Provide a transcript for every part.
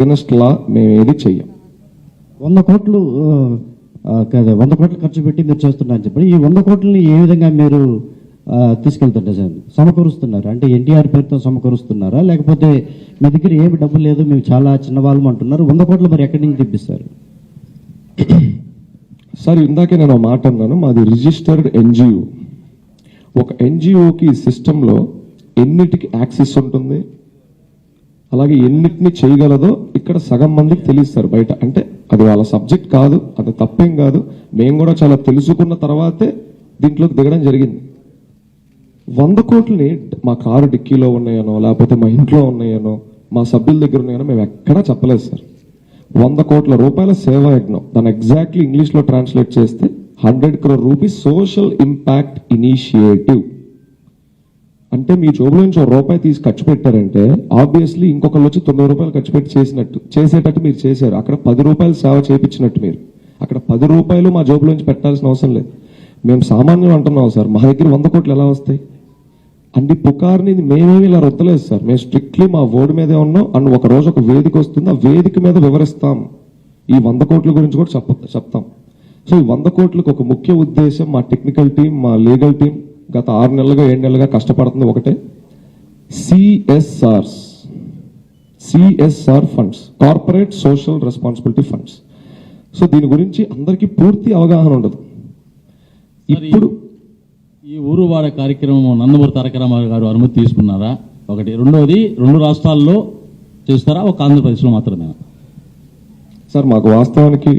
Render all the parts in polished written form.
Against లా మేము ఏది చెయ్యం. 100 కోట్లు 100 కోట్లు ఖర్చు పెట్టి మీరు చేస్తున్నారని చెప్పి ఈ 100 కోట్లని ఏ విధంగా మీరు తీసుకెళ్తుంటారు సార్? సమకూరుస్తున్నారు అంటే ఎన్టీఆర్ పేరుతో సమకూరుస్తున్నారా, లేకపోతే మీ దగ్గర ఏమి డబ్బు లేదు మేము చాలా చిన్నవాళ్ళం అంటున్నారు, 100 కోట్లు మరి ఎక్కడి నుంచి తెప్పిస్తారు సార్? ఇందాకే నేను ఒక మాట అన్నాను, మాది రిజిస్టర్డ్ ఎన్జిఓ. ఒక ఎన్జిఓకి సిస్టంలో ఎన్నిటికి యాక్సెస్ ఉంటుంది, అలాగే ఎన్నిటిని చేయగలదో ఇక్కడ సగం మందికి తెలియస్తారు బయట. అంటే అది వాళ్ళ సబ్జెక్ట్ కాదు, అది తప్పేం కాదు, మేము కూడా చాలా తెలుసుకున్న తర్వాతే దీంట్లోకి దిగడం జరిగింది. 100 కోట్లని మా కారు డిక్కీలో ఉన్నాయనో, లేకపోతే మా ఇంట్లో ఉన్నాయనో, మా సభ్యుల దగ్గర ఉన్నాయనో మేము ఎక్కడా చెప్పలేదు సార్. 100 కోట్ల రూపాయల సేవా యజ్ఞం, దాన్ని ఎగ్జాక్ట్లీ ఇంగ్లీష్లో ట్రాన్స్లేట్ చేస్తే 100 crore rupees social impact initiative. అంటే మీ జోబులో నుంచి ₹1 తీసి ఖర్చు పెట్టారంటే ఆబ్వియస్లీ ఇంకొకళ్ళు వచ్చి ₹90 ఖర్చు పెట్టి చేసేటట్టు మీరు చేశారు. అక్కడ ₹10 సేవ చేయించినట్టు మీరు. అక్కడ ₹10 మా జోబులోంచి పెట్టాల్సిన అవసరం లేదు. మేము సామాన్యం అంటున్నాం సార్, మా దగ్గర 100 కోట్లు ఎలా వస్తాయి? అన్ని పుకార్ని మేమేమి ఇలా రుద్దలేదు సార్. మేము స్ట్రిక్ట్లీ మా బోర్డు మీదే ఉన్నాం. అండ్ ఒక రోజు ఒక వేదిక వస్తుంది, ఆ వేదిక మీద వివరిస్తాం, ఈ 100 కోట్ల గురించి కూడా చెప్తాం. సో ఈ 100 కోట్లకు ఒక ముఖ్య ఉద్దేశం, మా టెక్నికల్ టీం, మా లీగల్ టీం గత 6 నెలలుగా 7 నెలలుగా కష్టపడుతుంది ఒకటే, CSR funds, corporate social responsibility funds. So దీని గురించి అందరికీ పూర్తి అవగాహన ఉండదు. ఇప్పుడు ఈ ఊరు వాడ కార్యక్రమం నందమూరి తారక రామారావు గారు అనుమతి తీసుకున్నారా? ఒకటి. రెండోది, 2 రాష్ట్రాల్లో చేస్తారా, ఒక ఆంధ్రప్రదేశ్లో మాత్రమే? సార్ మాకు వాస్తవానికి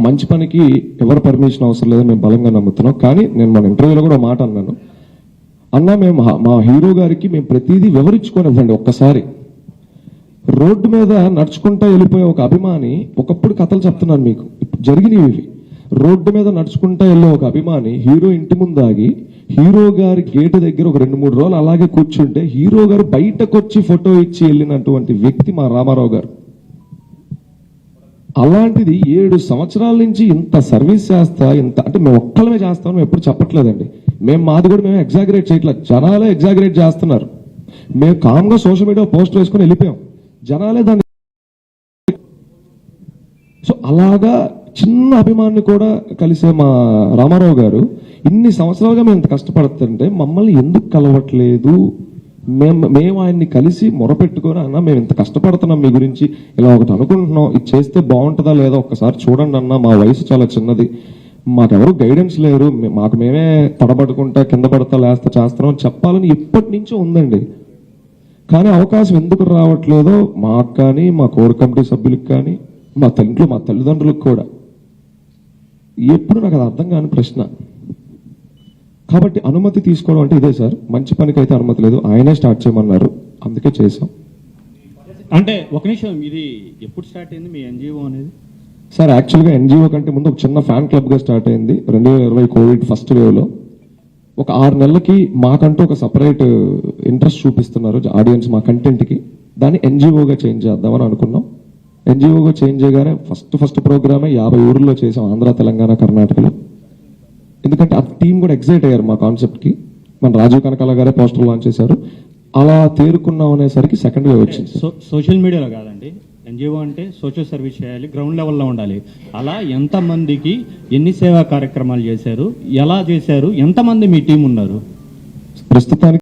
మంచి పనికి ఎవరు పర్మిషన్ అవసరం లేదని మేము బలంగా నమ్ముతున్నాం. కానీ నేను మన ఇంటర్వ్యూలో కూడా మాట అన్నాను, అన్నా మేము మా హీరో గారికి మేము ప్రతిదీ వివరించుకోనివ్వండి. ఒక్కసారి రోడ్డు మీద నడుచుకుంటా వెళ్ళిపోయే ఒక అభిమాని, ఒకప్పుడు కథలు చెప్తున్నాను మీకు, జరిగినవి ఇవి. రోడ్డు మీద నడుచుకుంటా వెళ్ళే ఒక అభిమాని హీరో ఇంటి ముందు ఆగి హీరో గారి గేటు దగ్గర ఒక 2-3 రోజులు అలాగే కూర్చుంటే హీరో గారు బయటకు వచ్చి ఫోటో ఇచ్చి వెళ్ళినటువంటి వ్యక్తి మా రామారావు గారు. అలాంటిది 7 సంవత్సరాల నుంచి ఇంత సర్వీస్ చేస్తా, ఇంత అంటే మేము ఒక్కలమే చేస్తాం ఎప్పుడు చెప్పట్లేదండి. మాది కూడా మేము ఎగ్జాగరేట్ చేయట్లేదు, జనాలే ఎగ్జాగరేట్ చేస్తున్నారు. మేము కామ్గా సోషల్ మీడియా పోస్ట్ వేసుకొని వెళ్ళిపోయాం, జనాలే దాన్ని. సో అలాగా చిన్న అభిమాన్ని కూడా కలిసే మా రామారావు గారు ఇన్ని సంవత్సరాలుగా మేము ఇంత కష్టపడుతుంటే మమ్మల్ని ఎందుకు కలవట్లేదు? మేము ఆయన్ని కలిసి మొరపెట్టుకొని, అన్న మేము ఇంత కష్టపడుతున్నాం మీ గురించి, ఇలా ఒకటి అనుకుంటున్నాం, ఇది చేస్తే బాగుంటుందా లేదా ఒక్కసారి చూడండి అన్న, మా వయసు చాలా చిన్నది, మాకెవరు గైడెన్స్ లేరు, మాకు మేమే తడబడుకుంటా కింద పడతా లేస్తా చేస్తున్నాం చెప్పాలని ఎప్పటి నుంచో ఉందండి. కానీ అవకాశం ఎందుకు రావట్లేదో మాకు కానీ, మా కోర్ కమిటీ సభ్యులకు కానీ, మా తల్లిదండ్రులకు కూడా ఎప్పుడు నాకు అది అర్థం కాని ప్రశ్న. కాబట్టి అనుమతి తీసుకోవడం అంటే ఇదే సార్, మంచి పనికి అయితే అనుమతి లేదు, ఆయనే స్టార్ట్ చేయమన్నారు, అందుకే చేసాం. అంటే ఒక నిమిషం, ఇది ఎప్పుడు స్టార్ట్ అయింది మీ ఎన్జిఓ అనేది? సార్ యాక్చువల్గా ఎన్జిఓ కంటే ముందు ఒక చిన్న ఫ్యాన్ క్లబ్గా స్టార్ట్ అయింది 2020 కోవిడ్ ఫస్ట్ వేవ్లో. ఒక 6 నెలలకి మాకంటూ ఒక సపరేట్ ఇంట్రెస్ట్ చూపిస్తున్నారు ఆడియన్స్ మా కంటెంట్కి, దాన్ని ఎన్జిఓగా చేంజ్ చేద్దామని అనుకున్నాం. ఎన్జిఓగా చేంజ్ చేయగానే ఫస్ట్ ప్రోగ్రామే 50 ఊర్లో చేసాం, ఆంధ్ర, తెలంగాణ, కర్ణాటకలో. ఎందుకంటే ఆ టీం కూడా ఎక్సైట్ అయ్యారు మా కాన్సెప్ట్కి. మన రాజీవ్ కనకాల గారే పోస్టర్ లాంచ్ చేశారు. అలా తేరుకున్నాం అనేసరికి సెకండ్ వేవ్ వచ్చింది. సోషల్ మీడియాలో కాదండి, ఎన్జిఓ అంటే సోషల్ సర్వీస్ చేయాలి, గ్రౌండ్ లెవెల్లో ఉండాలి. అలా ఎంతమందికి ఎన్ని సేవా కార్యక్రమాలు చేశారు, ఎలా చేశారు, ఎంతమంది మీ టీం ఉన్నారు ప్రస్తుతానికి?